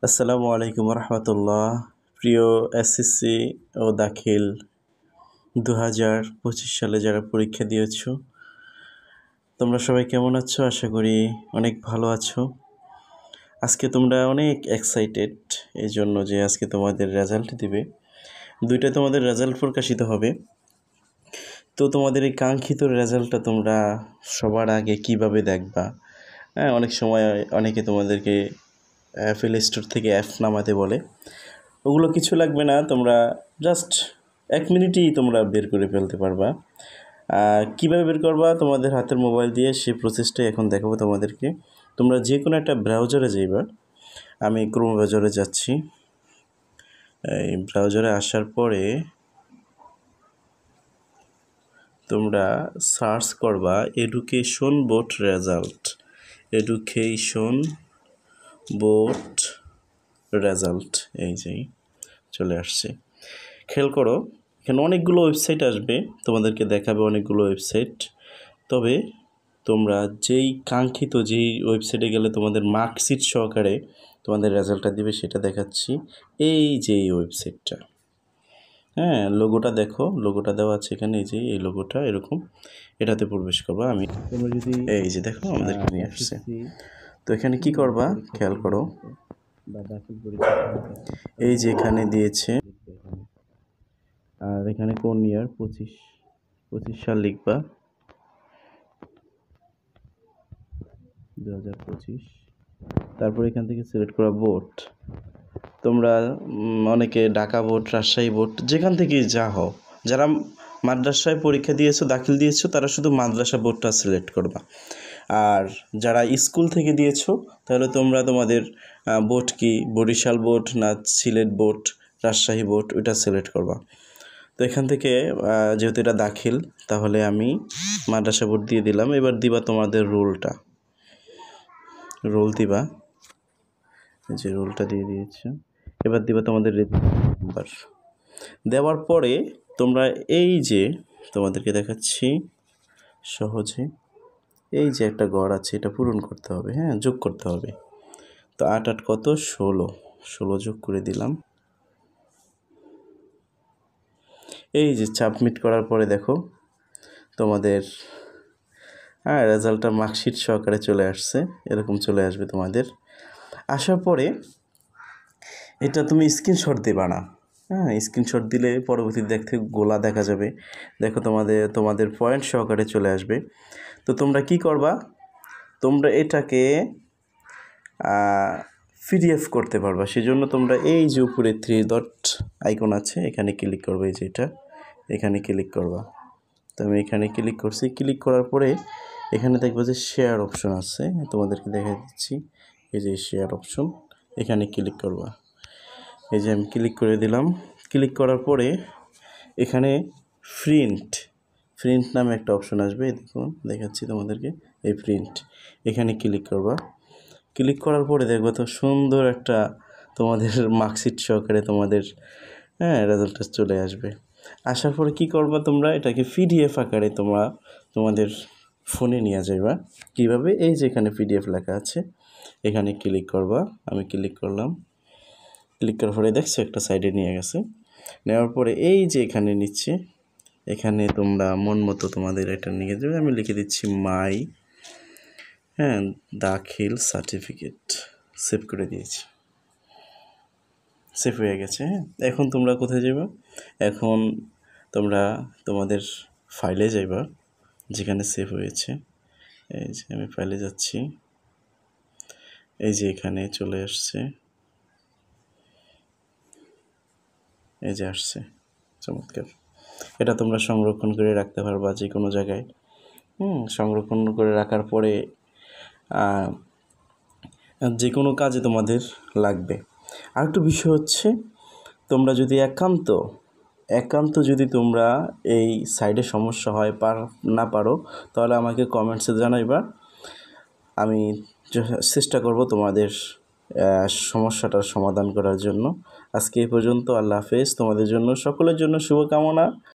আসসালামু আলাইকুম রহমতুল্লাহ। প্রিয় এসএসসি ও দাখিল 2025 সালে যারা পরীক্ষা দিয়েছো, তোমরা সবাই কেমন আছো? আশা করি অনেক ভালো আছো। আজকে তোমরা অনেক এক্সাইটেড এই জন্য যে আজকে তোমাদের রেজাল্ট দিবে। দুইটা তোমাদের রেজাল্ট প্রকাশিত হবে। তো তোমাদের এই কাঙ্ক্ষিত রেজাল্টটা তোমরা সবার আগে কিভাবে দেখবা? অনেক সময় অনেকে তোমাদেরকে প্লে স্টোর থেকে অ্যাপ নামাতে বলে। ওগুলো কিছু লাগবে না, তোমরা জাস্ট 1 মিনিটেই তোমরা বের করে ফেলতে পারবা। কীভাবে বের করবা? তোমাদের হাতের মোবাইল দিয়ে সেই প্রসেসটাই এখন দেখাবো তোমাদেরকে। তোমরা যে কোনো একটা ব্রাউজারে যাইবা। আমি ক্রোম ব্রাউজারে যাচ্ছি। এই ব্রাউজারে আসার পরে তোমরা সার্চ করবা education board result. Education board result, এই যে চলে আসছে। খেয়াল করো, এখানে অনেকগুলো ওয়েবসাইট আসবে, তোমাদেরকে দেখাবে অনেকগুলো ওয়েবসাইট। তবে তোমরা যেই কাঙ্ক্ষিত যেই ওয়েবসাইটে গেলে তোমাদের মার্কশিট সহকারে তোমাদের রেজাল্টটা দিবে সেটা দেখাচ্ছি। এই যে এই ওয়েবসাইটটা, লোগোটা দেখো, লোগোটা দেওয়া আছে এখানে। এই যে এই লোগোটা এরকম, এটাতে প্রবেশ করবা। আমি তোমরা যদি এই যে দেখো আমাদেরকে নিয়ে আসছে। তো এখানে কি করবা খেয়াল করো, এই যে এখানে দিয়েছে, আর এখানে কোন ইয়ার 25 সাল লিখবা, 2025। তারপর এখান থেকে সিলেক্ট করা বোর্ড। তোমরা অনেকে ঢাকা বোর্ড, রাজশাহী বোর্ড, যেখান থেকেই যা হও, যারা মাদ্রাসায় পরীক্ষা দিয়েছো, দাখিল দিয়েছো, তারা শুধু মাদ্রাসা বোর্ডটা সিলেক্ট করবা। আর যারা স্কুল থেকে দিয়েছো, তাহলে তোমরা তোমাদের বোর্ড কি বরিশাল বোর্ড না সিলেট বোর্ড, রাজশাহী বোর্ড, ওইটা সিলেক্ট করবা। তো এখান থেকে যেহেতু এটা দাখিল, তাহলে আমি মাদ্রাসা বোর্ড দিয়ে দিলাম। এবার দিবা তোমাদের রোলটা, রোল দিবা, যে রোলটা দিয়ে দিয়েছে। এবার দিবা তোমাদের নাম্বার। দেওয়ার পরে তোমরা এই যে তোমাদেরকে দেখাচ্ছি সহজে, এই যে একটা ঘর আছে, এটা পূরণ করতে হবে, যোগ করতে হবে। তো 8 8 কত? 16 যোগ করে দিলাম। এই যে সাবমিট করার পরে দেখো তোমাদের রেজাল্টটা মার্কশিট সহকারে চলে আসছে। এরকম চলে আসবে তোমাদের। আসার পরে এটা তুমি স্ক্রিনশট দেবা না, স্ক্রিনশট দিলে পরবর্তীতে দেখতে গোলা দেখা যাবে। দেখো তোমাদের পয়েন্ট সহকারে চলে আসবে। তো তোমরা কি করবা, তোমরা এটাকে পিডিএফ করতে পারবা। সেজন্য তোমরা এই যে উপরে 3 ডট আইকন আছে, এখানে ক্লিক করবে। এই যে এটা, এখানে ক্লিক করবা। তো আমি এখানে ক্লিক করছি। ক্লিক করার পরে এখানে দেখবো যে শেয়ার অপশন আছে, তোমাদেরকে দেখা দিচ্ছি। এই যে শেয়ার অপশন, এখানে ক্লিক করবা। এই যে আমি ক্লিক করে দিলাম। ক্লিক করার পরে এখানে প্রিন্ট নামে একটা অপশন আসবে। দেখুন, দেখাচ্ছি তোমাদেরকে, এই প্রিন্ট, এখানে ক্লিক করবা। ক্লিক করার পরে দেখবো তো সুন্দর একটা তোমাদের মার্কশিট সহকারে তোমাদের রেজাল্টটা চলে আসবে। আসার পরে কি করবা, তোমরা এটাকে পিডিএফ আকারে তোমাদের ফোনে নিয়ে যাইবা। কীভাবে? এই যে এখানে পিডিএফ লেখা আছে, এখানে ক্লিক করবা। আমি ক্লিক করলাম। ক্লিক করার পরে দেখছো একটা সাইডে নিয়ে গেছে। নেওয়ার পরে এই যে এখানে নিচ্ছে, এখানে তোমরা মন মতো তোমাদের এটা নিয়ে যাবে। আমি লিখে দিচ্ছি মাই দাখিল সার্টিফিকেট। সেভ করে দিয়েছি, সেভ হয়ে গেছে। এখন তোমরা কোথায় যাবে? এখন তোমরা তোমাদের ফাইলে যাইবা, যেখানে সেভ হয়েছে। এই যে আমি ফাইলে যাচ্ছি। এই যে এখানে চলে আসছে, এই যে আসছে, চমৎকার। এটা তোমরা সংরক্ষণ করে রাখতে পারবা যে কোনো জায়গায়। সংরক্ষণ করে রাখার পরে যে কোনো কাজে তোমাদের লাগবে। আরেকটু বিষয় হচ্ছে, তোমরা যদি একান্ত যদি তোমরা এই সাইডে সমস্যা হয় না পারো, তাহলে আমাকে কমেন্টসে জানাইবা। আমি চেষ্টা করব তোমাদের সমস্যাটার সমাধান করার জন্য। আজকে এই পর্যন্ত। আল্লাহ হাফেজ। তোমাদের জন্য, সকলের জন্য শুভকামনা।